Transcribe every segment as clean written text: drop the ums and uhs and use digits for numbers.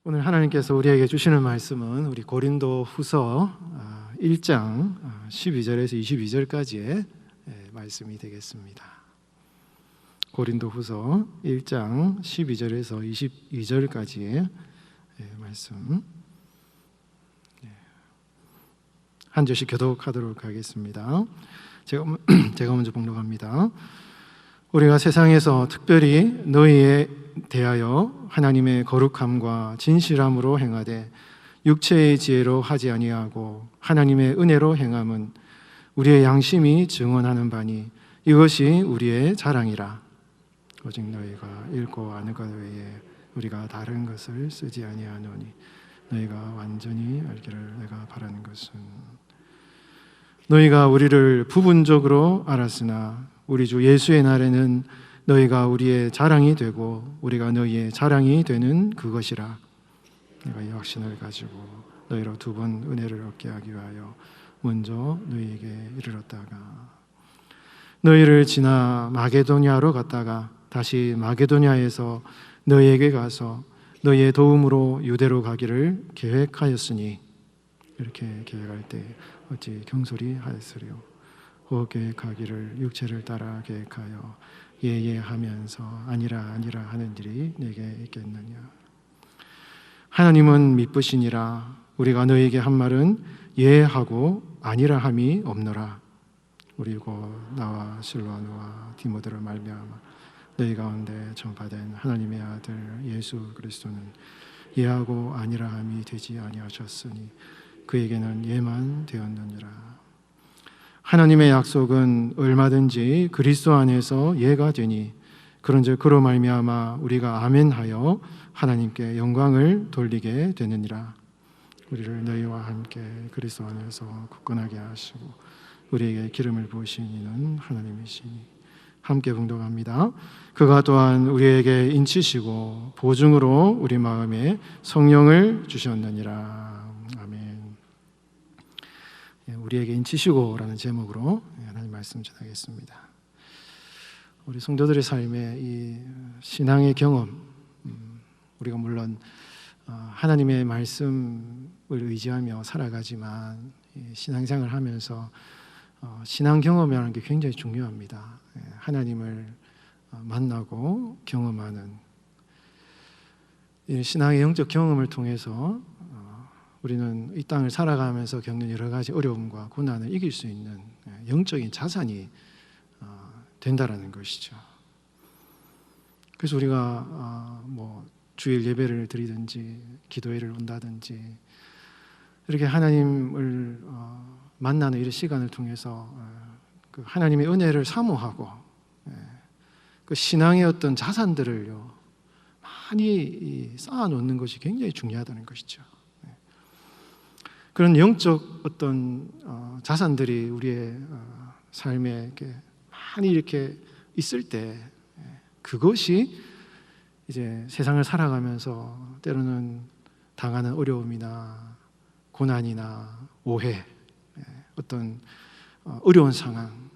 오늘 하나님께서 우리에게 주시는 말씀은 우리 고린도 후서 1장 12절에서 22절까지의 말씀이 되겠습니다. 고린도 후서 1장 12절에서 22절까지의 말씀 한 절씩 교독하도록 하겠습니다. 제가 먼저 봉독합니다. 우리가 세상에서 특별히 너희에 대하여 하나님의 거룩함과 진실함으로 행하되 육체의 지혜로 하지 아니하고 하나님의 은혜로 행함은 우리의 양심이 증언하는 바니 이것이 우리의 자랑이라. 오직 너희가 읽고 아는 것 외에 우리가 다른 것을 쓰지 아니하노니 너희가 완전히 알기를 내가 바라는 것은 너희가 우리를 부분적으로 알았으나 우리 주 예수의 날에는 너희가 우리의 자랑이 되고 우리가 너희의 자랑이 되는 그것이라. 내가 이 확신을 가지고 너희로 두 번 은혜를 얻게 하기 위하여 먼저 너희에게 이르렀다가 너희를 지나 마게도냐로 갔다가 다시 마게도냐에서 너희에게 가서 너희의 도움으로 유대로 가기를 계획하였으니 이렇게 계획할 때 어찌 경솔히 하였으리요. 그 계획하기를 육체를 따라 계획하여 예하면서 아니라 하는 일이 내게 있겠느냐. 하나님은 미쁘시니라. 우리가 너에게 한 말은 예하고 아니라 함이 없노라. 그리고 나와 실로아노와 디모데로 말미암아 너희 가운데 전파된 하나님의 아들 예수 그리스도는 예하고 아니라 함이 되지 아니하셨으니 그에게는 예만 되었느니라. 하나님의 약속은 얼마든지 그리스도 안에서 예가 되니 그런즉 그로 말미암아 우리가 아멘하여 하나님께 영광을 돌리게 되느니라. 우리를 너희와 함께 그리스도 안에서 굳건하게 하시고 우리에게 기름을 부으신 이는 하나님이시니 함께 봉독합니다. 그가 또한 우리에게 인치시고 보증으로 우리 마음에 성령을 주셨느니라. 아멘. 우리에게 인치시고라는 제목으로 하나님 말씀 전하겠습니다. 우리 성도들의 삶에 이 신앙의 경험, 우리가 물론 하나님의 말씀을 의지하며 살아가지만 신앙생활을 하면서 신앙 경험이라는 게 굉장히 중요합니다. 하나님을 만나고 경험하는 신앙의 영적 경험을 통해서 우리는 이 땅을 살아가면서 겪는 여러 가지 어려움과 고난을 이길 수 있는 영적인 자산이 된다라는 것이죠. 그래서 우리가 주일 예배를 드리든지 기도회를 온다든지 이렇게 하나님을 만나는 이런 시간을 통해서 그 하나님의 은혜를 사모하고 그 신앙의 어떤 자산들을요 많이 쌓아놓는 것이 굉장히 중요하다는 것이죠. 그런 영적 어떤 자산들이 우리의 삶에 이렇게 많이 이렇게 있을 때 그것이 이제 세상을 살아가면서 때로는 당하는 어려움이나 고난이나 오해, 어떤 어려운 상황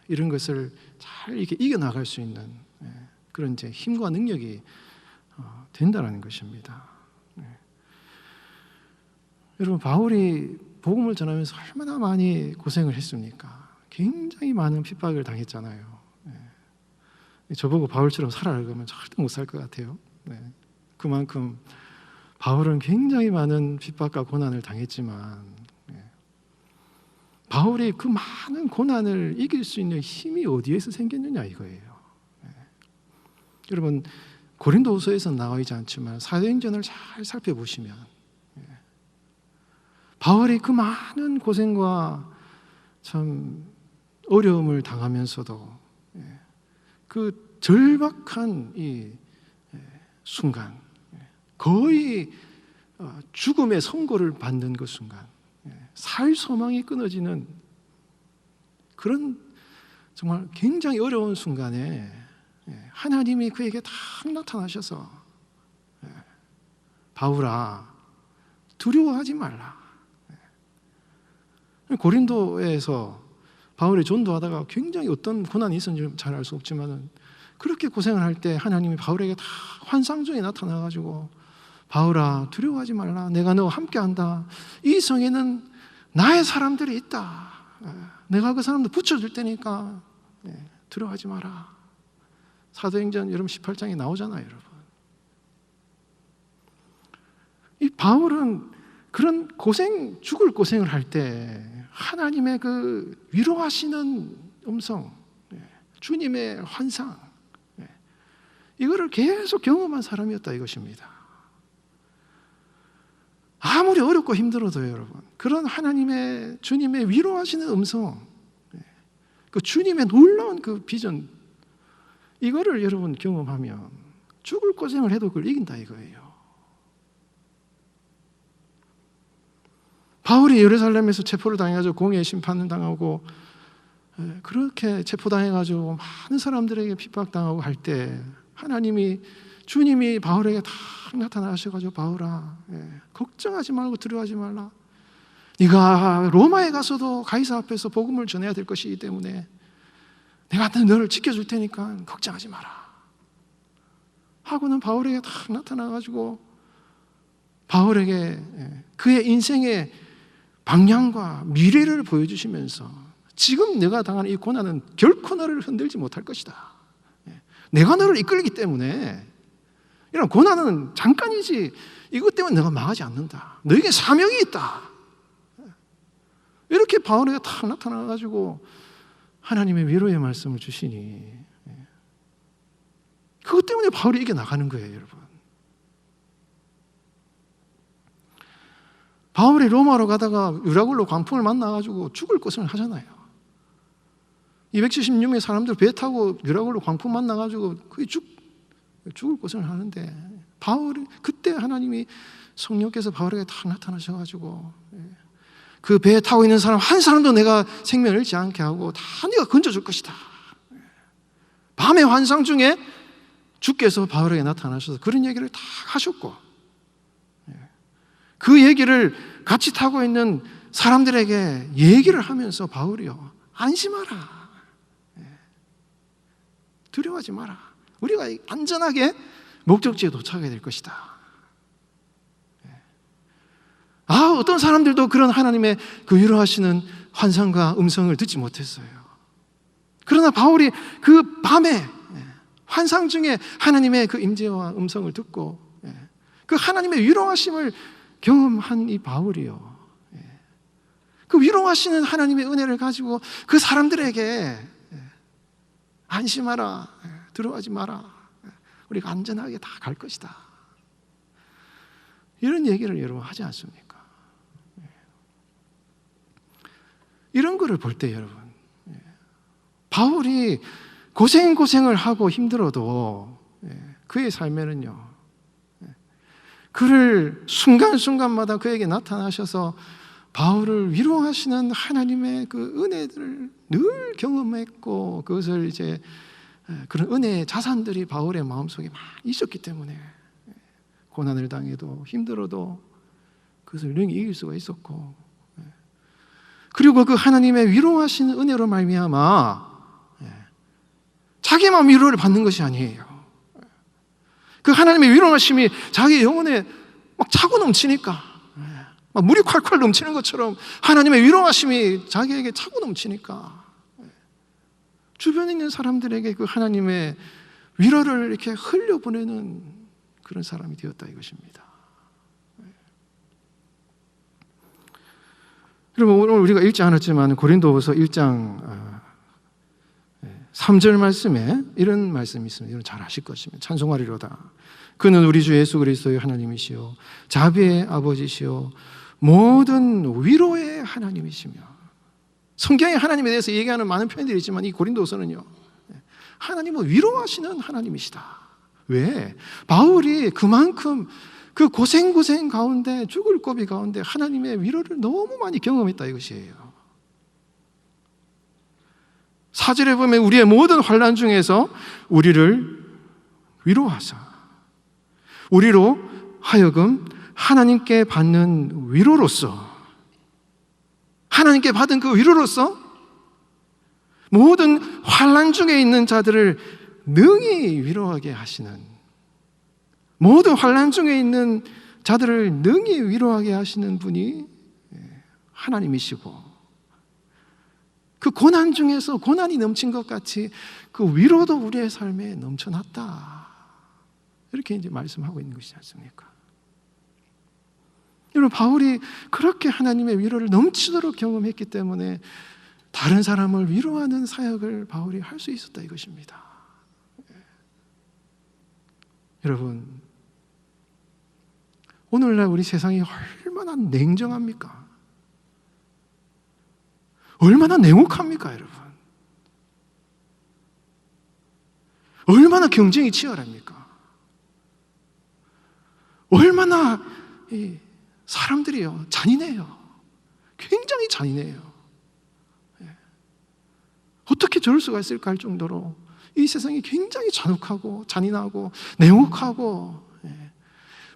이런 것을 잘 이렇게 이겨나갈 수 있는 그런 이제 힘과 능력이 된다는 것입니다. 여러분, 바울이 복음을 전하면서 얼마나 많이 고생을 했습니까? 굉장히 많은 핍박을 당했잖아요. 저보고 바울처럼 살아라 그러면 절대 못 살 것 같아요. 그만큼 바울은 굉장히 많은 핍박과 고난을 당했지만 바울이 그 많은 고난을 이길 수 있는 힘이 어디에서 생겼느냐 이거예요. 여러분, 고린도후서에서는 나와 있지 않지만 사도행전을 잘 살펴보시면 바울이 그 많은 고생과 참 어려움을 당하면서도 그 절박한 이 순간, 거의 죽음의 선고를 받는 그 순간, 살 소망이 끊어지는 그런 정말 굉장히 어려운 순간에 하나님이 그에게 딱 나타나셔서 바울아 두려워하지 말라. 고린도에서 바울이 전도하다가 굉장히 어떤 고난이 있었는지 잘 알 수 없지만은 그렇게 고생을 할 때 하나님이 바울에게 다 환상 중에 나타나가지고 바울아, 두려워하지 말라. 내가 너와 함께한다. 이 성에는 나의 사람들이 있다. 내가 그 사람들 붙여줄 테니까 두려워하지 마라. 사도행전 여러분 18장에 나오잖아요, 여러분. 이 바울은 그런 죽을 고생을 할 때 하나님의 그 위로하시는 음성, 주님의 환상, 이거를 계속 경험한 사람이었다 이것입니다. 아무리 어렵고 힘들어도 여러분, 그런 하나님의 주님의 위로하시는 음성, 그 주님의 놀라운 그 비전, 이거를 여러분 경험하면 죽을 고생을 해도 그걸 이긴다 이거예요. 바울이 예루살렘에서 체포를 당해가지고 공의 심판을 당하고 그렇게 체포당해가지고 많은 사람들에게 핍박당하고 할 때 주님이 바울에게 다 나타나셔가지고 바울아, 걱정하지 말고 두려워하지 말라. 네가 로마에 가서도 가이사 앞에서 복음을 전해야 될 것이기 때문에 내가 너를 지켜줄 테니까 걱정하지 마라 하고는 바울에게 딱 나타나가지고 바울에게 그의 인생의 방향과 미래를 보여주시면서 지금 내가 당하는 이 고난은 결코 너를 흔들지 못할 것이다. 내가 너를 이끌기 때문에 이런 고난은 잠깐이지 이것 때문에 내가 망하지 않는다. 너에게 사명이 있다. 이렇게 바울에게 탁 나타나가지고 하나님의 위로의 말씀을 주시니 그것 때문에 바울이 이겨나가는 거예요, 여러분. 바울이 로마로 가다가 유라굴로 광풍을 만나가지고 죽을 것을 하잖아요. 276명의 사람들 배 타고 유라굴로 광풍 만나가지고 거의 죽을 것을 하는데 바울이 그때 하나님이 성령께서 바울에게 다 나타나셔가지고 그 배에 타고 있는 사람 한 사람도 내가 생명을 잃지 않게 하고 다 네가 건져줄 것이다. 밤의 환상 중에 주께서 바울에게 나타나셔서 그런 얘기를 다 하셨고 그 얘기를 같이 타고 있는 사람들에게 얘기를 하면서 바울이요, 안심하라, 두려워하지 마라, 우리가 안전하게 목적지에 도착하게 될 것이다. 어떤 사람들도 그런 하나님의 그 위로하시는 환상과 음성을 듣지 못했어요. 그러나 바울이 그 밤에 환상 중에 하나님의 그 임재와 음성을 듣고 그 하나님의 위로하심을 경험한 이 바울이요, 그 위로하시는 하나님의 은혜를 가지고 그 사람들에게 안심하라, 두려워하지 마라, 우리가 안전하게 다 갈 것이다, 이런 얘기를 여러분 하지 않습니까? 이런 거를 볼 때 여러분, 바울이 고생을 하고 힘들어도 그의 삶에는요, 그를 순간순간마다 그에게 나타나셔서 바울을 위로하시는 하나님의 그 은혜들을 늘 경험했고, 그것을 이제 그런 은혜의 자산들이 바울의 마음속에 많이 있었기 때문에 고난을 당해도 힘들어도 그것을 능히 이길 수가 있었고, 그리고 그 하나님의 위로하시는 은혜로 말미암아 자기만 위로를 받는 것이 아니에요. 그 하나님의 위로하심이 자기 영혼에 막 차고 넘치니까, 막 물이 콸콸 넘치는 것처럼 하나님의 위로하심이 자기에게 차고 넘치니까 주변에 있는 사람들에게 그 하나님의 위로를 이렇게 흘려보내는 그런 사람이 되었다 이것입니다. 여러분, 오늘 우리가 읽지 않았지만 고린도후서 1장 3절 말씀에 이런 말씀이 있습니다. 이건 잘 아실 것입니다. 찬송하리로다. 그는 우리 주 예수 그리스도의 하나님이시요 자비의 아버지시요 모든 위로의 하나님이시며, 성경에 하나님에 대해서 얘기하는 많은 표현들이 있지만 이 고린도서는요, 하나님은 위로하시는 하나님이시다. 왜? 바울이 그만큼 그 고생 가운데, 죽을 고비 가운데 하나님의 위로를 너무 많이 경험했다 이것이에요. 4절에 보면 우리의 모든 환난 중에서 우리를 위로하사 우리로 하여금 하나님께 받는 위로로서, 하나님께 받은 그 위로로서 모든 환난 중에 있는 자들을 능히 위로하게 하시는, 모든 환난 중에 있는 자들을 능히 위로하게 하시는 분이 하나님이시고, 그 고난 중에서 고난이 넘친 것 같이 그 위로도 우리의 삶에 넘쳐났다, 이렇게 이제 말씀하고 있는 것이지 않습니까? 여러분, 바울이 그렇게 하나님의 위로를 넘치도록 경험했기 때문에 다른 사람을 위로하는 사역을 바울이 할 수 있었다, 이것입니다. 여러분, 오늘날 우리 세상이 얼마나 냉정합니까? 얼마나 냉혹합니까, 여러분? 얼마나 경쟁이 치열합니까? 얼마나 사람들이요, 잔인해요. 굉장히 잔인해요. 어떻게 저럴 수가 있을까 할 정도로 이 세상이 굉장히 잔혹하고 잔인하고 냉혹하고,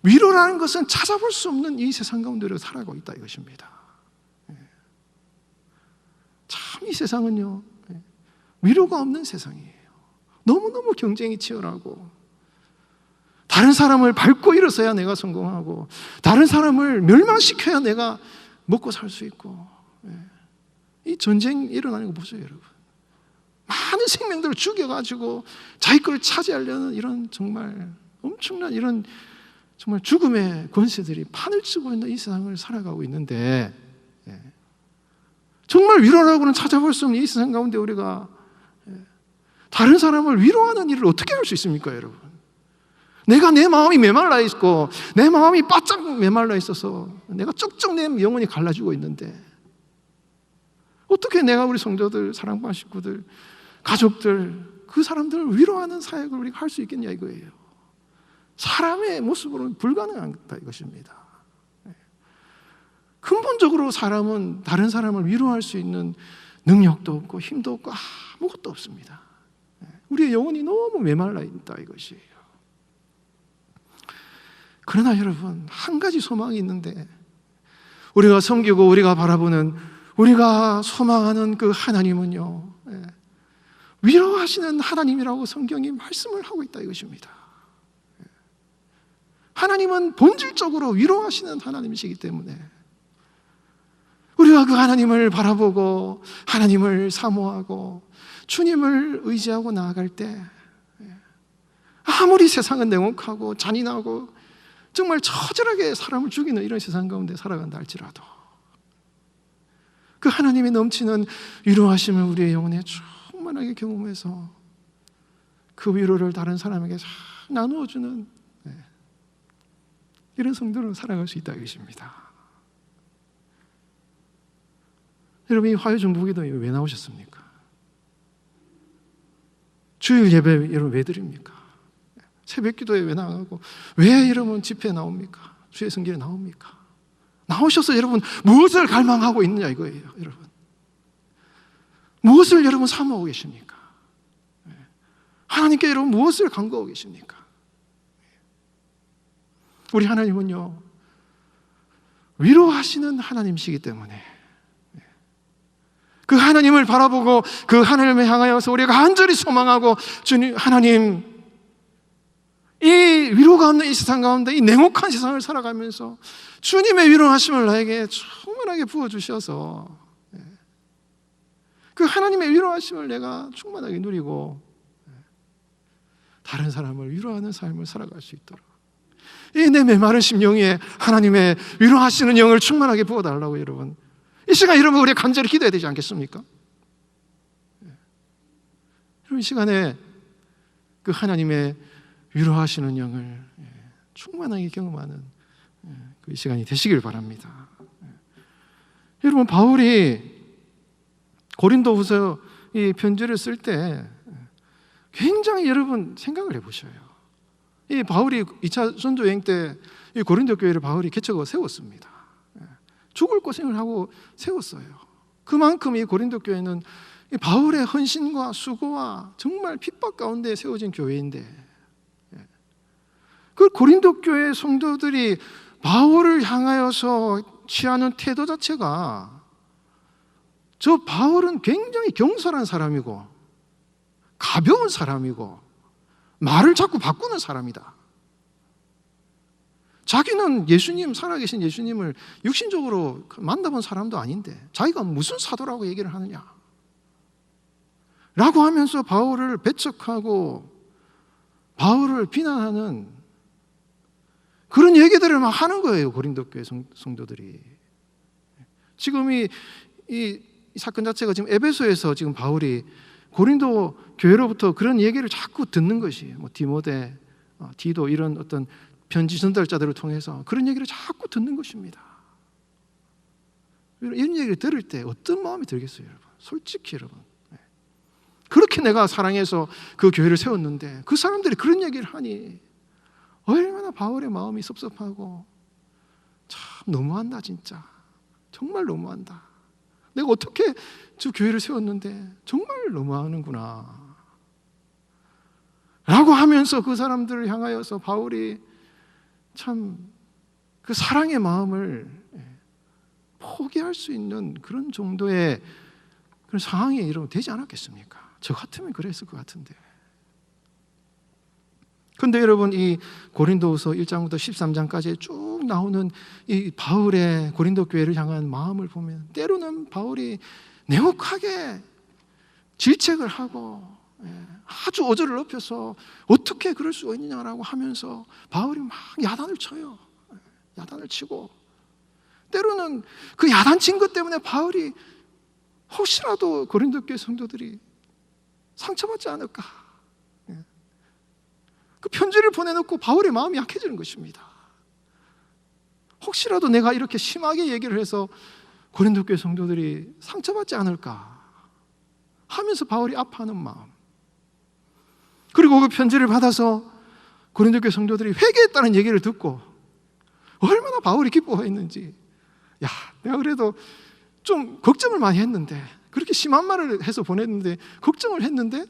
위로라는 것은 찾아볼 수 없는 이 세상 가운데 우리가 살아가고 있다, 이것입니다. 참 이 세상은요, 위로가 없는 세상이에요. 너무너무 경쟁이 치열하고, 다른 사람을 밟고 일어서야 내가 성공하고, 다른 사람을 멸망시켜야 내가 먹고 살 수 있고, 이 전쟁 일어나는 거 보세요, 여러분. 많은 생명들을 죽여가지고 자기 걸 차지하려는 이런 정말 엄청난 이런 정말 죽음의 권세들이 판을 치고 있는 이 세상을 살아가고 있는데, 정말 위로라고는 찾아볼 수 없는 이 세상 가운데 우리가 다른 사람을 위로하는 일을 어떻게 할 수 있습니까, 여러분? 내가 내 마음이 메말라 있고 내 마음이 바짝 메말라 있어서 내가 쪽쪽 내 영혼이 갈라지고 있는데, 어떻게 내가 우리 성도들, 사랑받는 식구들, 가족들, 그 사람들을 위로하는 사역을 우리가 할 수 있겠냐, 이거예요. 사람의 모습으로는 불가능하다, 이것입니다. 근본적으로 사람은 다른 사람을 위로할 수 있는 능력도 없고 힘도 없고 아무것도 없습니다. 우리의 영혼이 너무 메말라 있다, 이것이에요. 그러나 여러분, 한 가지 소망이 있는데, 우리가 섬기고 우리가 바라보는, 우리가 소망하는 그 하나님은요, 위로하시는 하나님이라고 성경이 말씀을 하고 있다, 이것입니다. 하나님은 본질적으로 위로하시는 하나님이시기 때문에 우리가 그 하나님을 바라보고 하나님을 사모하고 주님을 의지하고 나아갈 때, 아무리 세상은 냉혹하고 잔인하고 정말 처절하게 사람을 죽이는 이런 세상 가운데 살아간다 할지라도, 그 하나님의 넘치는 위로하심을 우리의 영혼에 충만하게 경험해서 그 위로를 다른 사람에게 잘 나누어주는 이런 성도로 살아갈 수 있다, 이것입니다. 여러분, 이 화요중보기도에 왜 나오셨습니까? 주일 예배 여러분 왜 드립니까? 새벽기도에 왜 나가고, 왜 여러분 집회에 나옵니까? 주의 성길에 나옵니까? 나오셔서 여러분 무엇을 갈망하고 있느냐, 이거예요. 여러분, 무엇을 여러분 사모하고 계십니까? 하나님께 여러분 무엇을 간구하고 계십니까? 우리 하나님은요, 위로하시는 하나님이시기 때문에 그 하나님을 바라보고 그 하나님을 향하여서 우리가 간절히 소망하고, 주님, 하나님, 이 위로가 없는 이 세상 가운데 이 냉혹한 세상을 살아가면서 주님의 위로하심을 나에게 충만하게 부어주셔서 그 하나님의 위로하심을 내가 충만하게 누리고 다른 사람을 위로하는 삶을 살아갈 수 있도록, 이 내 메마른 심령에 하나님의 위로하시는 영을 충만하게 부어달라고, 여러분, 이 시간 여러분 우리 간절히 기도해야 되지 않겠습니까? 여러분, 이 시간에 그 하나님의 위로하시는 영을 충만하게 경험하는 그 시간이 되시길 바랍니다. 여러분, 바울이 고린도후서 이 편지를 쓸 때 굉장히 여러분 생각을 해보셔요. 이 바울이 2차 선교 여행 때 이 고린도 교회를 바울이 개척하고 세웠습니다. 죽을 고생을 하고 세웠어요. 그만큼 이 고린도 교회는 이 바울의 헌신과 수고와 정말 핍박 가운데 세워진 교회인데, 그 고린도 교회 성도들이 바울을 향하여서 취하는 태도 자체가, 저 바울은 굉장히 경솔한 사람이고 가벼운 사람이고 말을 자꾸 바꾸는 사람이다, 자기는 예수님, 살아계신 예수님을 육신적으로 만나본 사람도 아닌데 자기가 무슨 사도라고 얘기를 하느냐 라고 하면서 바울을 배척하고 바울을 비난하는 그런 얘기들을 막 하는 거예요. 고린도 교회 성도들이. 지금 이 사건 자체가 지금 에베소에서 지금 바울이 고린도 교회로부터 그런 얘기를 자꾸 듣는 것이, 뭐 디모데, 디도 이런 어떤 편지 전달자들을 통해서 그런 얘기를 자꾸 듣는 것입니다. 이런 얘기를 들을 때 어떤 마음이 들겠어요, 여러분? 솔직히 여러분. 그렇게 내가 사랑해서 그 교회를 세웠는데 그 사람들이 그런 얘기를 하니 얼마나 바울의 마음이 섭섭하고, 참 너무한다 진짜. 정말 너무한다. 내가 어떻게 저 교회를 세웠는데 정말 너무하는구나 라고 하면서 그 사람들을 향하여서 바울이 참 그 사랑의 마음을 포기할 수 있는 그런 정도의 그런 상황이 이러면 되지 않았겠습니까? 저 같으면 그랬을 것 같은데. 근데 여러분, 이 고린도후서 1장부터 13장까지 쭉 나오는 이 바울의 고린도 교회를 향한 마음을 보면 때로는 바울이 냉혹하게 질책을 하고 아주 어조를 높여서 어떻게 그럴 수가 있느냐라고 하면서 바울이 막 야단을 쳐요. 야단을 치고 때로는 그 야단 친 것 때문에 바울이 혹시라도 고린도 교회 성도들이 상처받지 않을까, 그 편지를 보내놓고 바울의 마음이 약해지는 것입니다. 혹시라도 내가 이렇게 심하게 얘기를 해서 고린도 교회 성도들이 상처받지 않을까 하면서 바울이 아파하는 마음, 그리고 그 편지를 받아서 고린도 교회 성도들이 회개했다는 얘기를 듣고 얼마나 바울이 기뻐했는지. 야, 내가 그래도 좀 걱정을 많이 했는데, 그렇게 심한 말을 해서 보냈는데 걱정을 했는데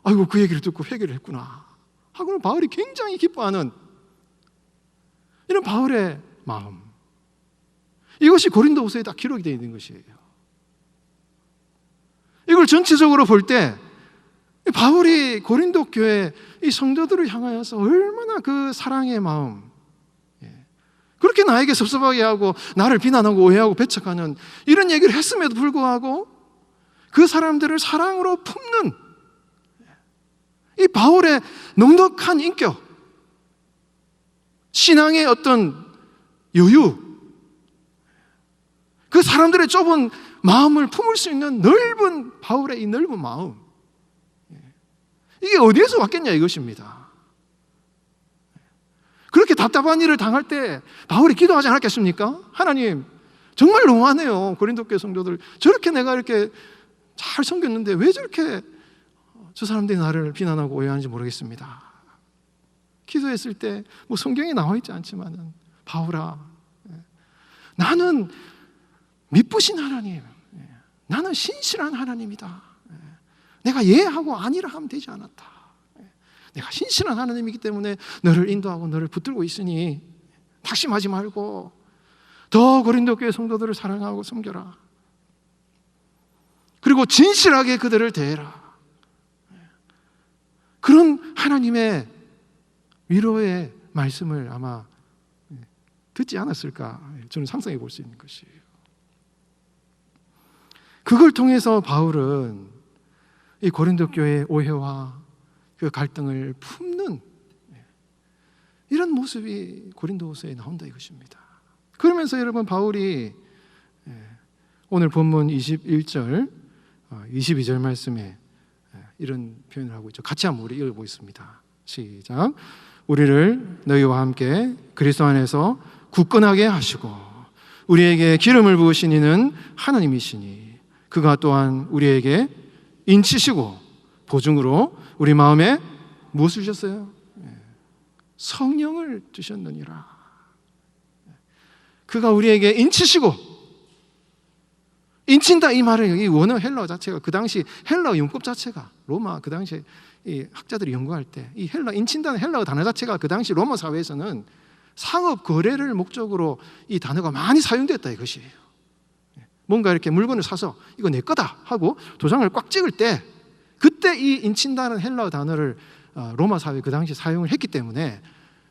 아이고 그 얘기를 듣고 회개를 했구나 하고는 바울이 굉장히 기뻐하는 이런 바울의 마음, 이것이 고린도후서에 다 기록이 되어 있는 것이에요. 이걸 전체적으로 볼 때 바울이 고린도 교회 이 성도들을 향하여서 얼마나 그 사랑의 마음, 그렇게 나에게 섭섭하게 하고 나를 비난하고 오해하고 배척하는 이런 얘기를 했음에도 불구하고 그 사람들을 사랑으로 품는 이 바울의 넉넉한 인격, 신앙의 어떤 여유, 그 사람들의 좁은 마음을 품을 수 있는 넓은 바울의 이 넓은 마음, 이게 어디에서 왔겠냐 이것입니다. 그렇게 답답한 일을 당할 때 바울이 기도하지 않았겠습니까? 하나님, 정말 너무하네요. 고린도 교회 성도들 저렇게 내가 이렇게 잘 섬겼는데 왜 저렇게 저 사람들이 나를 비난하고 오해하는지 모르겠습니다. 기도했을 때 뭐 성경에 나와 있지 않지만은, 바울아, 나는 미쁘신 하나님, 나는 신실한 하나님이다. 내가 예하고 아니라 하면 되지 않았다. 내가 신실한 하나님이기 때문에 너를 인도하고 너를 붙들고 있으니 낙심하지 말고 더 고린도 교회 성도들을 사랑하고 섬겨라. 그리고 진실하게 그들을 대해라. 그런 하나님의 위로의 말씀을 아마 듣지 않았을까, 저는 상상해 볼 수 있는 것이에요. 그걸 통해서 바울은 이 고린도 교회의 오해와 그 갈등을 품는 이런 모습이 고린도후서에 나온다 이것입니다. 그러면서 여러분, 바울이 오늘 본문 21절, 22절 말씀에 이런 표현을 하고 있죠. 같이 한번 우리 읽어보겠습니다. 시작. 우리를 너희와 함께 그리스도 안에서 굳건하게 하시고 우리에게 기름을 부으신 이는 하나님이시니 그가 또한 우리에게 인치시고 보증으로 우리 마음에 무엇을 주셨어요? 성령을 주셨느니라. 그가 우리에게 인치시고, 인친다 이 말은 이 원어 헬라어 자체가 그 당시 헬라어 용법 자체가 로마 그 당시에 이 학자들이 연구할 때 이 헬라 인친다는 헬라어 단어 자체가 그 당시 로마 사회에서는 상업 거래를 목적으로 이 단어가 많이 사용됐다 이것이에요. 뭔가 이렇게 물건을 사서 이거 내 거다 하고 도장을 꽉 찍을 때 그때 이 인친다는 헬라어 단어를 로마 사회 그 당시 사용을 했기 때문에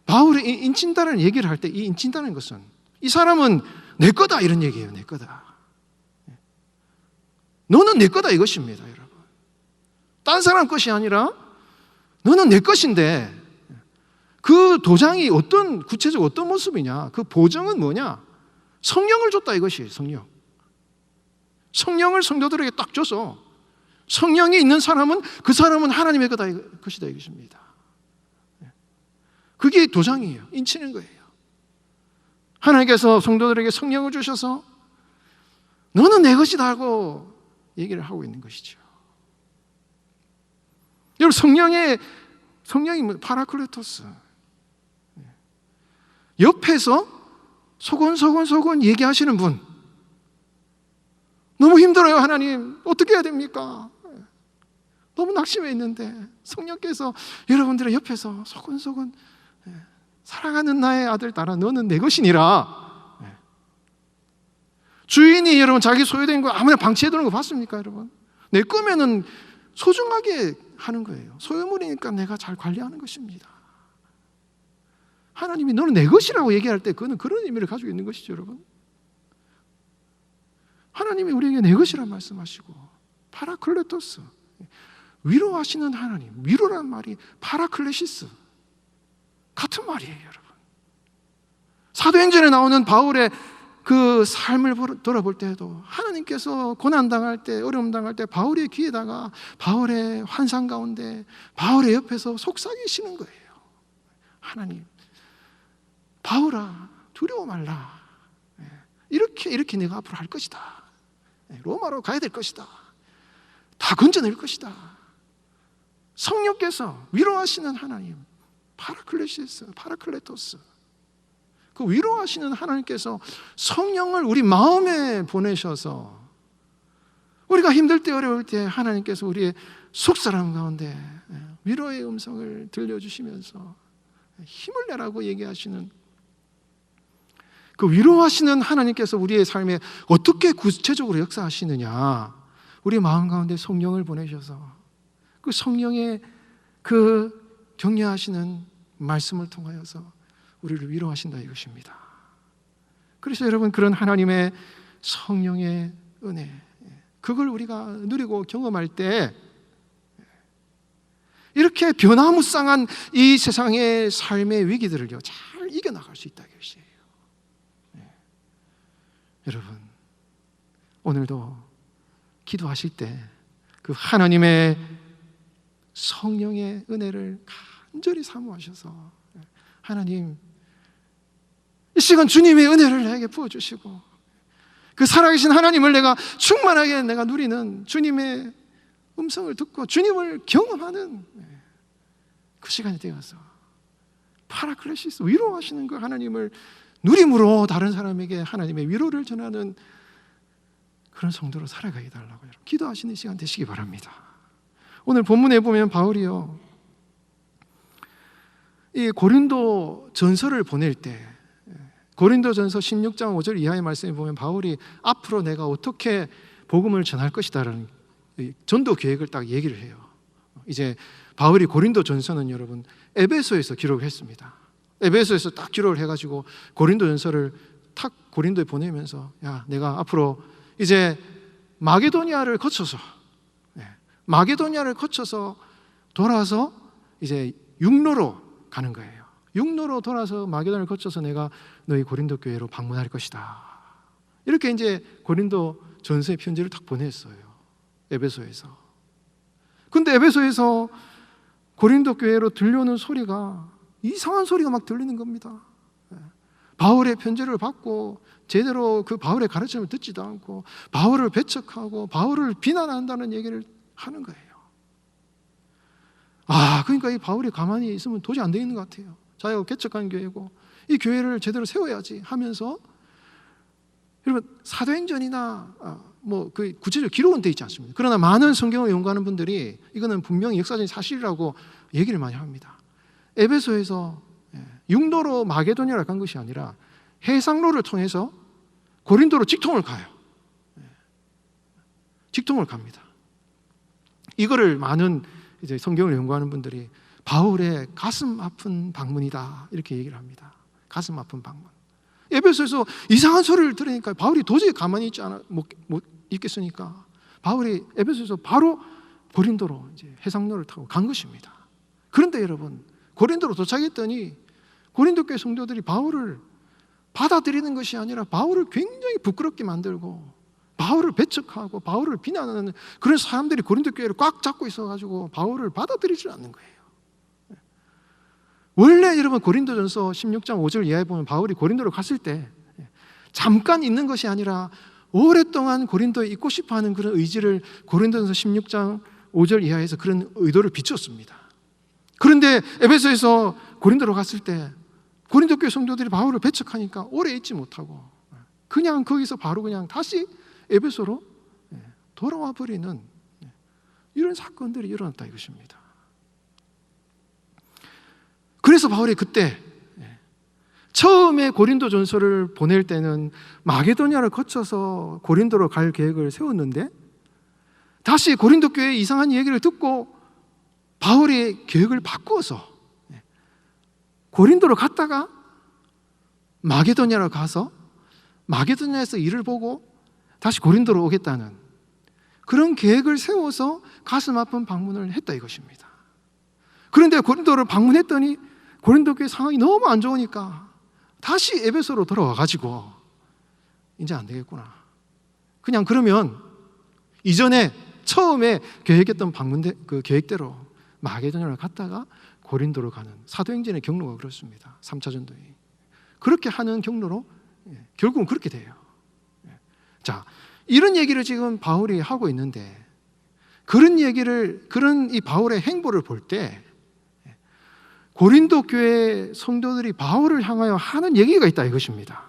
바울이 인친다는 얘기를 할 때 이 인친다는 것은 이 사람은 내 거다 이런 얘기예요. 내 거다. 너는 내 거다 이것입니다, 여러분. 딴 사람 것이 아니라 너는 내 것인데 그 도장이 구체적으로 어떤 모습이냐? 그 보정은 뭐냐? 성령을 줬다 이것이에요. 성령을 성도들에게 딱 줘서 성령이 있는 사람은 그 사람은 하나님의 것이다 이것입니다. 그게 도장이에요. 인치는 거예요. 하나님께서 성도들에게 성령을 주셔서 너는 내 것이다 하고 얘기를 하고 있는 것이죠. 여러분, 성령이 파라클레토스. 옆에서 소곤소곤 얘기하시는 분. 너무 힘들어요, 하나님. 어떻게 해야 됩니까? 너무 낙심해 있는데 성령께서 여러분들의 옆에서 소곤소곤 사랑하는 나의 아들 딸아 너는 내 것이니라. 주인이 여러분 자기 소유된 거 아무나 방치해두는 거 봤습니까, 여러분? 내 거면은 소중하게 하는 거예요. 소유물이니까 내가 잘 관리하는 것입니다. 하나님이 너는 내 것이라고 얘기할 때 그거는 그런 의미를 가지고 있는 것이죠, 여러분. 하나님이 우리에게 내 것이란 말씀하시고 파라클레토스, 위로하시는 하나님. 위로란 말이 파라클레시스 같은 말이에요, 여러분. 사도행전에 나오는 바울의 그 삶을 돌아볼 때에도 하나님께서 고난당할 때, 어려움 당할 때 바울의 귀에다가 바울의 환상 가운데 바울의 옆에서 속삭이시는 거예요. 하나님, 바울아 두려워 말라. 이렇게 내가 앞으로 할 것이다. 로마로 가야 될 것이다. 다 건져낼 것이다. 성령께서 위로하시는 하나님, 파라클레토스. 그 위로하시는 하나님께서 성령을 우리 마음에 보내셔서 우리가 힘들 때 어려울 때 하나님께서 우리의 속사람 가운데 위로의 음성을 들려주시면서 힘을 내라고 얘기하시는 그 위로하시는 하나님께서 우리의 삶에 어떻게 구체적으로 역사하시느냐. 우리 마음 가운데 성령을 보내셔서 그 성령의 그 격려하시는 말씀을 통하여서 우리를 위로하신다 이것입니다. 그래서 여러분, 그런 하나님의 성령의 은혜, 그걸 우리가 누리고 경험할 때 이렇게 변화무쌍한 이 세상의 삶의 위기들을요 잘 이겨나갈 수 있다 이것이에요. 여러분, 오늘도 기도하실 때 그 하나님의 성령의 은혜를 간절히 사모하셔서 하나님, 이 시간 주님의 은혜를 내게 부어주시고 그 살아계신 하나님을 내가 충만하게 내가 누리는 주님의 음성을 듣고 주님을 경험하는 그 시간이 되어서 파라클레시스, 위로하시는 그 하나님을 누림으로 다른 사람에게 하나님의 위로를 전하는 그런 성도로 살아가게 달라고 기도하시는 시간 되시기 바랍니다. 오늘 본문에 보면 바울이요, 이 고린도 전서를 보낼 때 고린도전서 16장 5절 이하의 말씀에 보면 바울이 앞으로 내가 어떻게 복음을 전할 것이다라는 전도 계획을 딱 얘기를 해요. 이제 바울이 고린도전서는 여러분 에베소에서 기록을 했습니다. 에베소에서 딱 기록을 해가지고 고린도전서를 탁 고린도에 보내면서 야, 내가 앞으로 이제 마게도니아를 거쳐서 돌아서 이제 육로로 가는 거예요. 육로로 돌아서 마게도니아를 거쳐서 내가 너희 고린도 교회로 방문할 것이다. 이렇게 이제 고린도 전서의 편지를 딱 보냈어요. 에베소에서. 근데 에베소에서 고린도 교회로 들려오는 소리가 이상한 소리가 막 들리는 겁니다. 바울의 편지를 받고 제대로 그 바울의 가르침을 듣지도 않고 바울을 배척하고 바울을 비난한다는 얘기를 하는 거예요. 그러니까 이 바울이 가만히 있으면 도저히 안 되는 것 같아요. 자기가 개척한 교회고 이 교회를 제대로 세워야지 하면서, 여러분 사도행전이나 그 구체적으로 기록은 되어 있지 않습니다. 그러나 많은 성경을 연구하는 분들이 이거는 분명히 역사적인 사실이라고 얘기를 많이 합니다. 에베소에서 육로로 마게도니아를 간 것이 아니라 해상로를 통해서 고린도로 직통을 가요. 직통을 갑니다. 이거를 많은 이제 성경을 연구하는 분들이 바울의 가슴 아픈 방문이다, 이렇게 얘기를 합니다. 가슴 아픈 방문. 에베소에서 이상한 소리를 들으니까 바울이 도저히 가만히 못 있겠으니까 바울이 에베소에서 바로 고린도로 이제 해상로를 타고 간 것입니다. 그런데 여러분, 고린도로 도착했더니 고린도 교회 성도들이 바울을 받아들이는 것이 아니라 바울을 굉장히 부끄럽게 만들고 바울을 배척하고 바울을 비난하는 그런 사람들이 고린도 교회를 꽉 잡고 있어가지고 바울을 받아들이지 않는 거예요. 원래 여러분 고린도전서 16장 5절 이하에 보면 바울이 고린도로 갔을 때 잠깐 있는 것이 아니라 오랫동안 고린도에 있고 싶어하는 그런 의지를 고린도전서 16장 5절 이하에서 그런 의도를 비추었습니다. 그런데 에베소에서 고린도로 갔을 때 고린도 교회 성도들이 바울을 배척하니까 오래 있지 못하고 그냥 거기서 바로 그냥 다시 에베소로 돌아와 버리는 이런 사건들이 일어났다 이것입니다. 그래서 바울이 그때 처음에 고린도 전서를 보낼 때는 마게도냐를 거쳐서 고린도로 갈 계획을 세웠는데 다시 고린도 교회의 이상한 얘기를 듣고 바울이 계획을 바꾸어서 고린도로 갔다가 마게도냐로 가서 마게도냐에서 일을 보고 다시 고린도로 오겠다는 그런 계획을 세워서 가슴 아픈 방문을 했다 이것입니다. 그런데 고린도를 방문했더니 고린도 교회 상황이 너무 안 좋으니까 다시 에베소로 돌아와가지고 이제 안 되겠구나. 그냥 그러면 이전에 처음에 계획했던 그 계획대로 마게도냐를 갔다가 고린도로 가는 사도행전의 경로가 그렇습니다. 3차 전도에 그렇게 하는 경로로 결국은 그렇게 돼요. 자, 이런 얘기를 지금 바울이 하고 있는데 그런 이 바울의 행보를 볼 때 고린도 교회 성도들이 바울을 향하여 하는 얘기가 있다 이것입니다.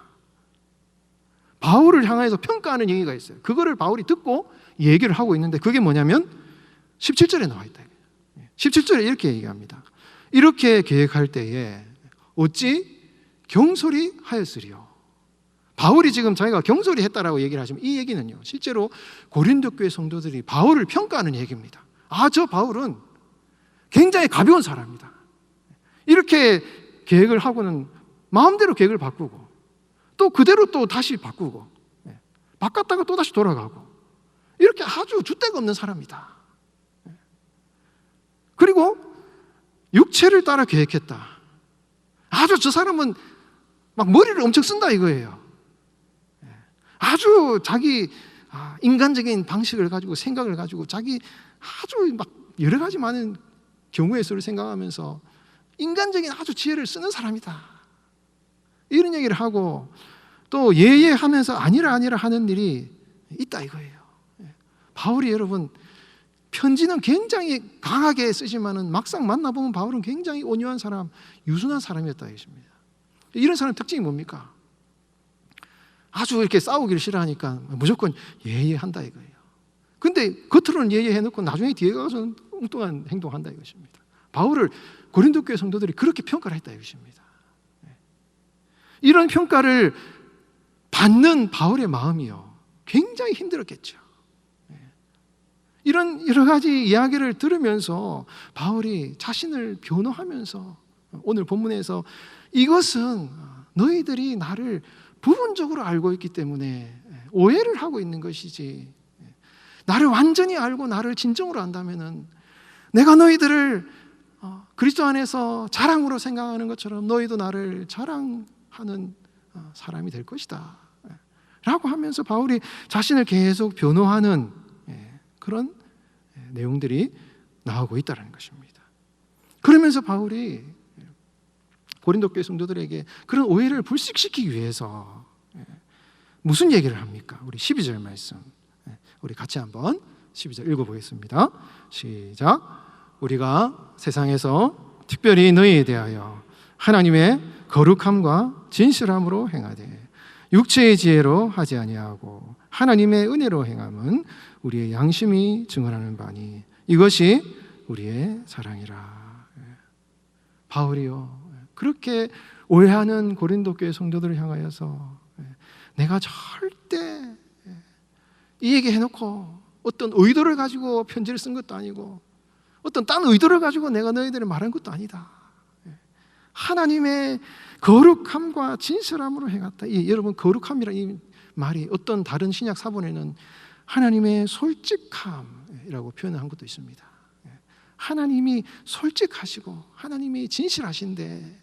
바울을 향해서 평가하는 얘기가 있어요. 그거를 바울이 듣고 얘기를 하고 있는데 그게 뭐냐면 17절에 나와 있다. 17절에 이렇게 얘기합니다. 이렇게 계획할 때에 어찌 경솔히 하였으리요. 바울이 지금 자기가 경솔히 했다라고 얘기를 하시면 이 얘기는요, 실제로 고린도 교회 성도들이 바울을 평가하는 얘기입니다. 저 바울은 굉장히 가벼운 사람이다. 이렇게 계획을 하고는 마음대로 계획을 바꾸고 또 그대로 또 다시 바꾸고 바꿨다가 또 다시 돌아가고 이렇게 아주 줏대가 없는 사람이다. 그리고 육체를 따라 계획했다. 아주 저 사람은 막 머리를 엄청 쓴다 이거예요. 아주 자기 인간적인 방식을 가지고 생각을 가지고 자기 아주 막 여러 가지 많은 경우의 수를 생각하면서 인간적인 아주 지혜를 쓰는 사람이다. 이런 얘기를 하고 또 예예하면서 아니라 하는 일이 있다 이거예요. 바울이 여러분 편지는 굉장히 강하게 쓰지만은 막상 만나보면 바울은 굉장히 온유한 사람, 유순한 사람이었다 이것입니다. 이런 사람 특징이 뭡니까? 아주 이렇게 싸우기를 싫어하니까 무조건 예예한다 이거예요. 근데 겉으로는 예예해놓고 나중에 뒤에 가서 엉뚱한 행동한다 이것입니다. 바울을 고린도 교회 성도들이 그렇게 평가를 했다 이것입니다. 이런 평가를 받는 바울의 마음이요 굉장히 힘들었겠죠. 이런 여러 가지 이야기를 들으면서 바울이 자신을 변호하면서 오늘 본문에서 이것은 너희들이 나를 부분적으로 알고 있기 때문에 오해를 하고 있는 것이지 나를 완전히 알고 나를 진정으로 안다면은 내가 너희들을 그리스도 안에서 자랑으로 생각하는 것처럼 너희도 나를 자랑하는 사람이 될 것이다 라고 하면서 바울이 자신을 계속 변호하는 그런 내용들이 나오고 있다는 것입니다. 그러면서 바울이 고린도 교회 성도들에게 그런 오해를 불식시키기 위해서 무슨 얘기를 합니까? 우리 12절 말씀 우리 같이 한번 12절 읽어보겠습니다. 시작. 우리가 세상에서 특별히 너희에 대하여 하나님의 거룩함과 진실함으로 행하되 육체의 지혜로 하지 아니하고 하나님의 은혜로 행함은 우리의 양심이 증언하는 바니 이것이 우리의 사랑이라. 바울이요 그렇게 오해하는 고린도 교회 성도들을 향하여서 내가 절대 이 얘기 해놓고 어떤 의도를 가지고 편지를 쓴 것도 아니고 어떤 딴 의도를 가지고 내가 너희들을 말한 것도 아니다. 하나님의 거룩함과 진실함으로 행했다. 여러분, 거룩함이라는 이 말이 어떤 다른 신약 사본에는 하나님의 솔직함이라고 표현한 것도 있습니다. 하나님이 솔직하시고 하나님이 진실하신데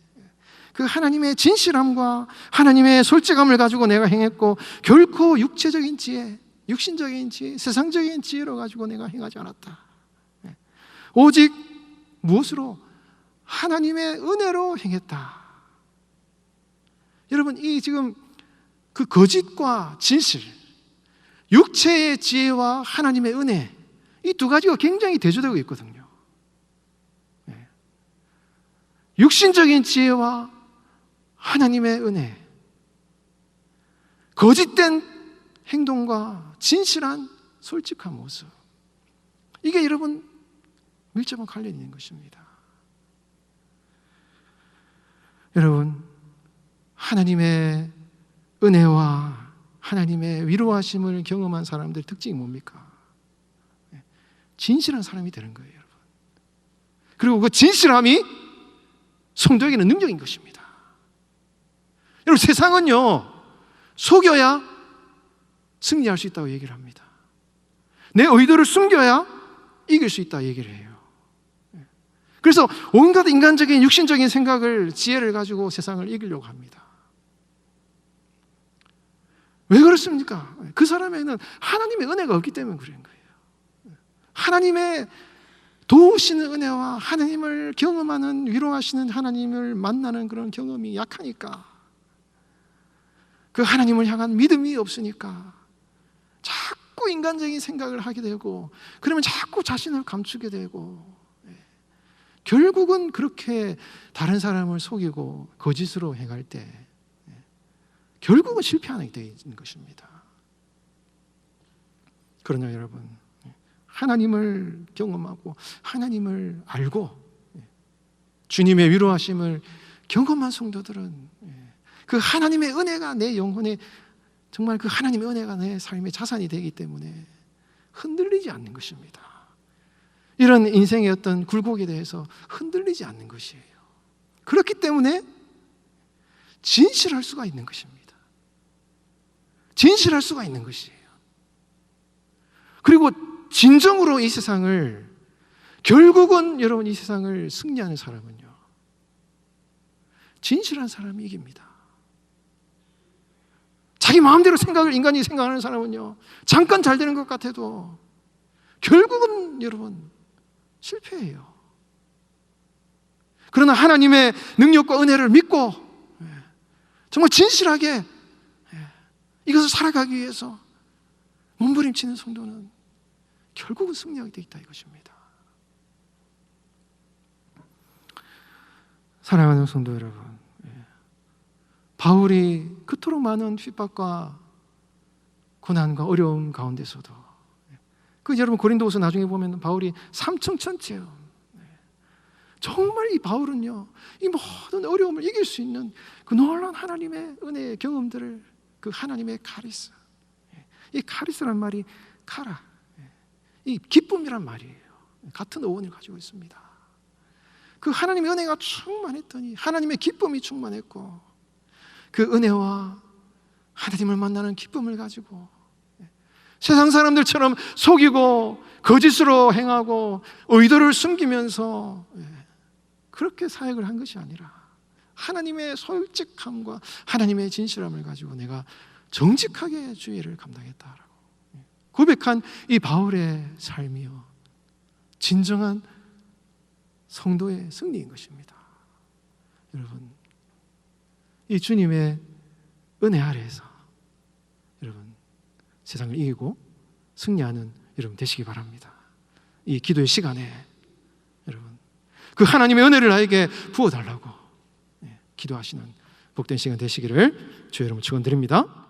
그 하나님의 진실함과 하나님의 솔직함을 가지고 내가 행했고 결코 육체적인 지혜, 육신적인 지혜, 세상적인 지혜로 가지고 내가 행하지 않았다. 오직 무엇으로? 하나님의 은혜로 행했다. 여러분, 이 지금 그 거짓과 진실, 육체의 지혜와 하나님의 은혜, 이 두 가지가 굉장히 대조되고 있거든요. 육신적인 지혜와 하나님의 은혜, 거짓된 행동과 진실한 솔직한 모습, 이게 여러분 밀접한 관련이 있는 것입니다. 여러분, 하나님의 은혜와 하나님의 위로하심을 경험한 사람들의 특징이 뭡니까? 진실한 사람이 되는 거예요, 여러분. 그리고 그 진실함이 성도에게는 능력인 것입니다. 여러분, 세상은요, 속여야 승리할 수 있다고 얘기를 합니다. 내 의도를 숨겨야 이길 수 있다고 얘기를 해요. 그래서 온갖 인간적인 육신적인 생각을, 지혜를 가지고 세상을 이기려고 합니다. 왜 그렇습니까? 그 사람에는 하나님의 은혜가 없기 때문에 그런 거예요. 하나님의 도우시는 은혜와 하나님을 경험하는, 위로하시는 하나님을 만나는 그런 경험이 약하니까, 그 하나님을 향한 믿음이 없으니까 자꾸 인간적인 생각을 하게 되고, 그러면 자꾸 자신을 감추게 되고, 결국은 그렇게 다른 사람을 속이고 거짓으로 행할 때 결국은 실패하게 되는 것입니다. 그러나 여러분, 하나님을 경험하고 하나님을 알고 주님의 위로하심을 경험한 성도들은 그 하나님의 은혜가 내 영혼에, 정말 그 하나님의 은혜가 내 삶의 자산이 되기 때문에 흔들리지 않는 것입니다. 이런 인생의 어떤 굴곡에 대해서 흔들리지 않는 것이에요. 그렇기 때문에 진실할 수가 있는 것입니다. 진실할 수가 있는 것이에요. 그리고 진정으로 이 세상을, 결국은 여러분 이 세상을 승리하는 사람은요, 진실한 사람이 이깁니다. 자기 마음대로 인간이 생각하는 사람은요, 잠깐 잘 되는 것 같아도 결국은 여러분 실패해요. 그러나 하나님의 능력과 은혜를 믿고 정말 진실하게 이것을 살아가기 위해서 몸부림치는 성도는 결국은 승리하게 되어 있다, 이것입니다. 사랑하는 성도 여러분, 바울이 그토록 많은 핍박과 고난과 어려움 가운데서도, 그 여러분 고린도후서 나중에 보면 바울이 삼청천체요. 정말 이 바울은요, 이 모든 어려움을 이길 수 있는 그 놀라운 하나님의 은혜의 경험들을, 그 하나님의 카리스, 이 카리스란 말이 카라, 이 기쁨이란 말이에요. 같은 어원을 가지고 있습니다. 그 하나님의 은혜가 충만했더니 하나님의 기쁨이 충만했고, 그 은혜와 하나님을 만나는 기쁨을 가지고 세상 사람들처럼 속이고 거짓으로 행하고 의도를 숨기면서 그렇게 사역을 한 것이 아니라 하나님의 솔직함과 하나님의 진실함을 가지고 내가 정직하게 주의 일을 감당했다라고 고백한 이 바울의 삶이요, 진정한 성도의 승리인 것입니다. 여러분, 이 주님의 은혜 아래에서 여러분 세상을 이기고 승리하는 여러분 되시기 바랍니다. 이 기도의 시간에 여러분 그 하나님의 은혜를 나에게 부어달라고 기도하시는 복된 시간 되시기를 주의 이름으로 축원드립니다.